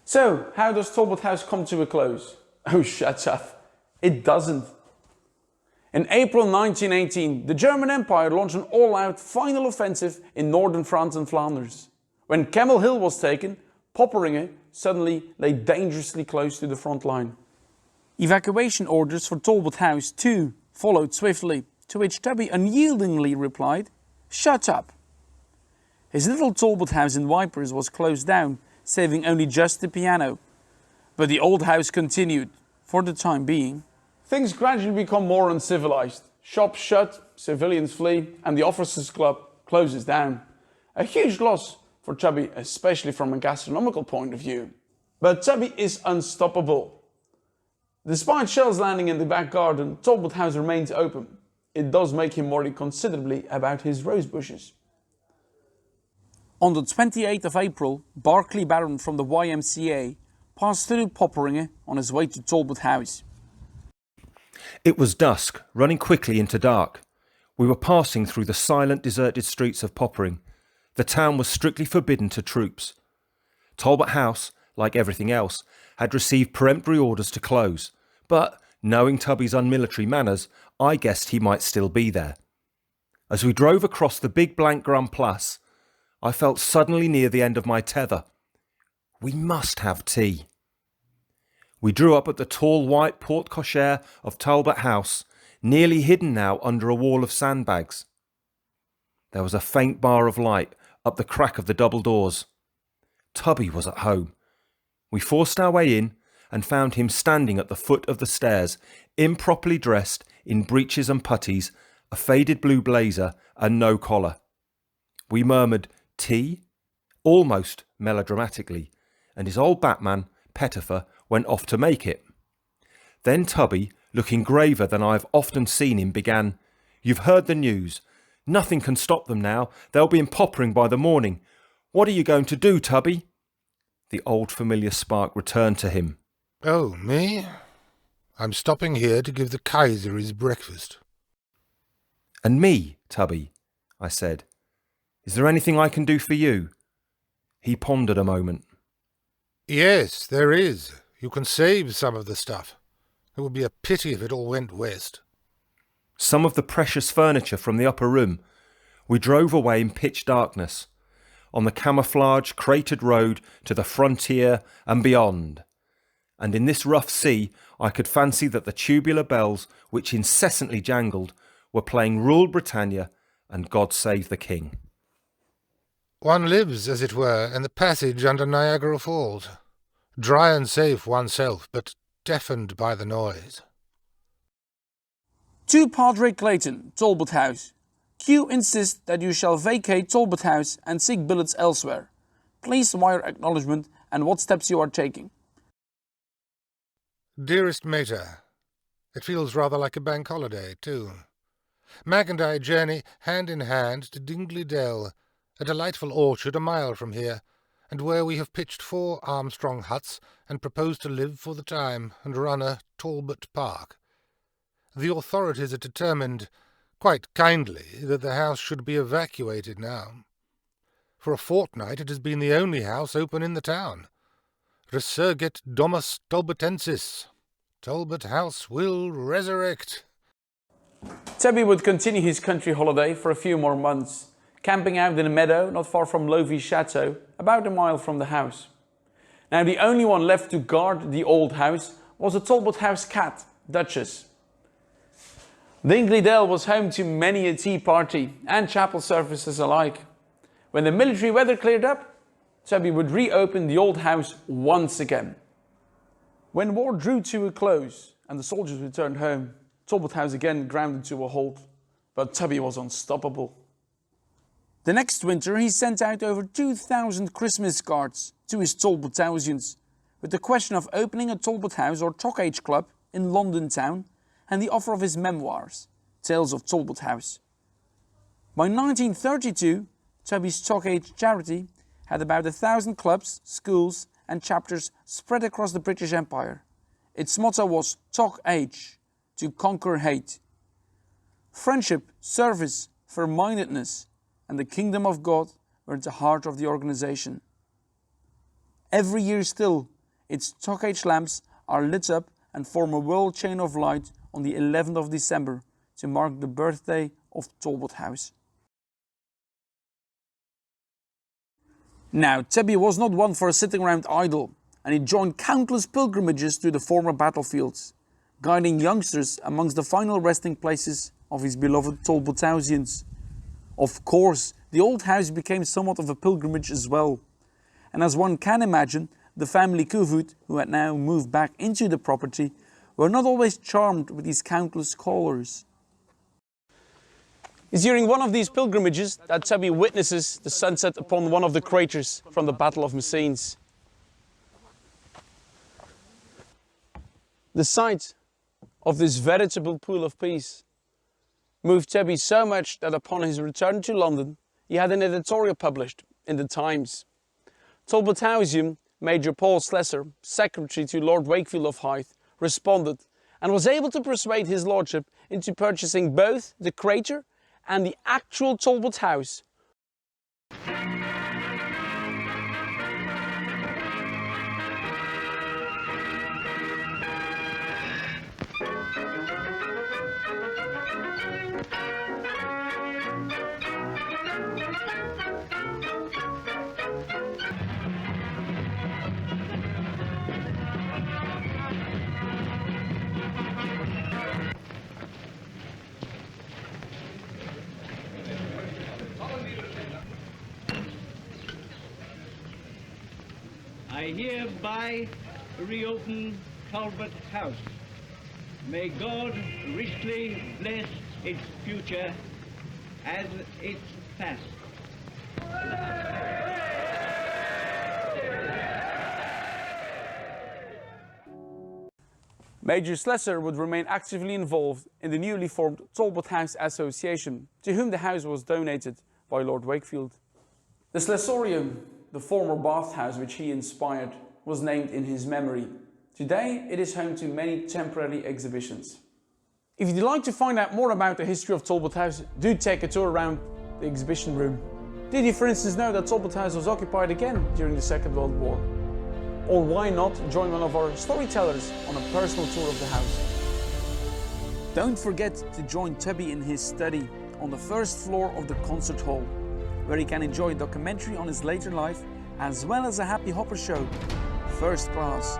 So, how does Talbot House come to a close? Oh, shut up. It doesn't. In April 1918, the German Empire launched an all-out final offensive in northern France and Flanders. When Camel Hill was taken, Popperinge suddenly lay dangerously close to the front line. Evacuation orders for Talbot House too followed swiftly, to which Tubby unyieldingly replied, "Shut up." His little Talbot House in Wipers was closed down, saving only just the piano. But the old house continued, for the time being. Things gradually become more uncivilized. Shops shut, civilians flee, and the Officers' Club closes down. A huge loss for Tubby, especially from a gastronomical point of view. But Tubby is unstoppable. Despite shells landing in the back garden, Talbot House remains open. It does make him worry considerably about his rose bushes. On the 28th of April, Barclay Barron from the YMCA passed through Popperinge on his way to Talbot House. It was dusk, running quickly into dark. We were passing through the silent, deserted streets of Poppering. The town was strictly forbidden to troops. Talbot House, like everything else, had received peremptory orders to close, but, knowing Tubby's unmilitary manners, I guessed he might still be there. As we drove across the big blank Grand Place, I felt suddenly near the end of my tether. We must have tea. We drew up at the tall white porte cochere of Talbot House, nearly hidden now under a wall of sandbags. There was a faint bar of light up the crack of the double doors. Tubby was at home. We forced our way in and found him standing at the foot of the stairs, improperly dressed in breeches and puttees, a faded blue blazer and no collar. We murmured, "Tea?" almost melodramatically, and his old batman, Pettifer, went off to make it. Then Tubby, looking graver than I have often seen him, began, "You've heard the news. Nothing can stop them now. They'll be in Poppering by the morning. What are you going to do, Tubby?" The old familiar spark returned to him. "Oh, me? I'm stopping here to give the Kaiser his breakfast." "And me, Tubby," I said. "Is there anything I can do for you?" He pondered a moment. "Yes, there is. You can save some of the stuff. It would be a pity if it all went west." Some of the precious furniture from the upper room. We drove away in pitch darkness, on the camouflage cratered road to the frontier and beyond. And in this rough sea, I could fancy that the tubular bells, which incessantly jangled, were playing Rule Britannia and God Save the King. One lives, as it were, in the passage under Niagara Falls, dry and safe oneself, but deafened by the noise. To Padre Clayton, Talbot House. Q insists that you shall vacate Talbot House and seek billets elsewhere. Please wire acknowledgement and what steps you are taking. Dearest Mater, it feels rather like a bank holiday, too. Mag and I journey hand in hand to Dingley Dell, a delightful orchard a mile from here, and where we have pitched 4 Armstrong huts and propose to live for the time and run a Talbot Park. The authorities are determined, quite kindly, that the house should be evacuated now. For a fortnight it has been the only house open in the town. Resurgit Domus Talbotensis. Talbot House will resurrect. Tubby would continue his country holiday for a few more months, camping out in a meadow not far from Lovy's chateau, about a mile from the house. Now the only one left to guard the old house was a Talbot House cat, Duchess. Dingley Dell was home to many a tea party and chapel services alike. When the military weather cleared up, Tubby would reopen the old house once again. When war drew to a close and the soldiers returned home, Talbot House again grounded to a halt, but Tubby was unstoppable. The next winter he sent out over 2,000 Christmas cards to his Talbotousians, with the question of opening a Talbot House or Talk Age Club in London town and the offer of his memoirs, Tales of Talbot House. By 1932, Tubby's Talk Age charity had about 1,000 clubs, schools and chapters spread across the British Empire. Its motto was Talk Age, to conquer hate. Friendship, service, fair-mindedness and the kingdom of God were at the heart of the organization. Every year still, its Tokaj lamps are lit up and form a world chain of light on the 11th of December to mark the birthday of Talbot House. Now, Tubby was not one for sitting around idle, and he joined countless pilgrimages to the former battlefields, guiding youngsters amongst the final resting places of his beloved Talbot Housians. Of course, the old house became somewhat of a pilgrimage as well, and as one can imagine, the family Koevoet, who had now moved back into the property, were not always charmed with these countless callers. It's during one of these pilgrimages that Tubby witnesses the sunset upon one of the craters from the Battle of Messines. The sight of this veritable pool of peace moved Tubby so much that upon his return to London, he had an editorial published in the Times. Talbot Housian Major Paul Slessor, secretary to Lord Wakefield of Hythe, responded and was able to persuade his lordship into purchasing both the crater and the actual Talbot House. I hereby reopen Talbot House. May God richly bless its future as its past. Major Slessor would remain actively involved in the newly formed Talbot House Association, to whom the house was donated by Lord Wakefield. The Slessorium, the former bathhouse which he inspired, was named in his memory. Today it is home to many temporary exhibitions. If you'd like to find out more about the history of Talbot House, do take a tour around the exhibition room. Did you for instance know that Talbot House was occupied again during the Second World War? Or why not join one of our storytellers on a personal tour of the house? Don't forget to join Tubby in his study on the first floor of the concert hall, where he can enjoy a documentary on his later life as well as a happy hopper show, first class.